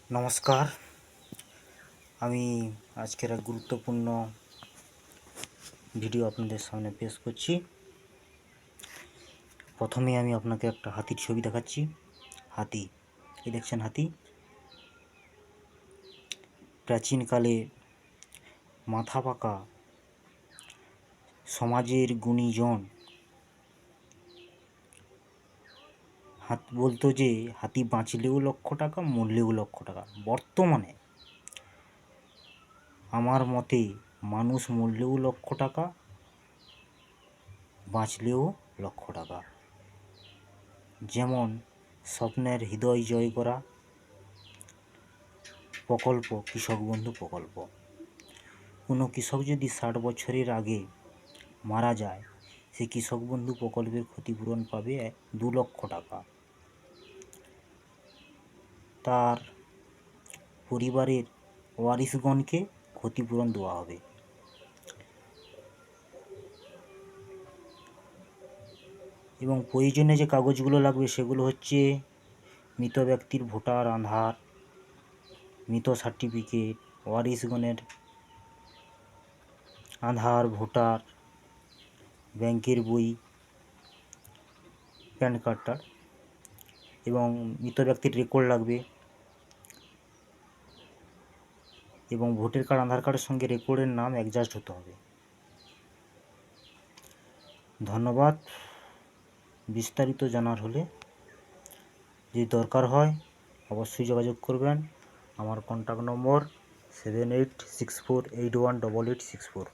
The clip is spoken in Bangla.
নমস্কার। আমি আজকের এক গুরুত্বপূর্ণ ভিডিও আপনাদের সামনে পেশ করছি। প্রথমে আমি আপনাকে একটা হাতির ছবি দেখাচ্ছি। হাতি, এই দেখছেন হাতি। প্রাচীনকালে মাথা পাকা সমাজের গুণীজন বলতো যে হাতি বাঁচলেও লক্ষ টাকা, মরলেও লক্ষ টাকা। বর্তমানে আমার মতে মানুষ মরলেও লক্ষ টাকা, বাঁচলেও লক্ষ টাকা। যেমন স্বপ্নের হৃদয় জয় করা প্রকল্প, কৃষক বন্ধু প্রকল্প। কোনো কৃষক যদি 60 বছরের আগে মারা যায়, সে কৃষক বন্ধু প্রকল্পের ক্ষতিপূরণ পাবে 2 লক্ষ টাকা। তার পরিবারের ওয়ারিশগণকে ক্ষতিপূরণ দেওয়া হবে। এবং প্রয়োজনে যে কাগজগুলো লাগবে সেগুলো হচ্ছে মৃত ব্যক্তির ভোটার আধার, মৃত সার্টিফিকেট, ওয়ারিশগণের আধার, ভোটার, ব্যাংকের বই, প্যান কার্ডটা এবং মৃত ব্যক্তির রেকর্ড লাগবে। এবং ভোটার কার্ড, আধার কার্ডের সঙ্গে রেকর্ডের নাম অ্যাডজাস্ট হতে হবে। ধন্যবাদ। বিস্তারিত জানার হলে যদি দরকার হয় অবশ্যই যোগাযোগ করবেন। আমার কন্ট্যাক্ট নম্বর 7864818864।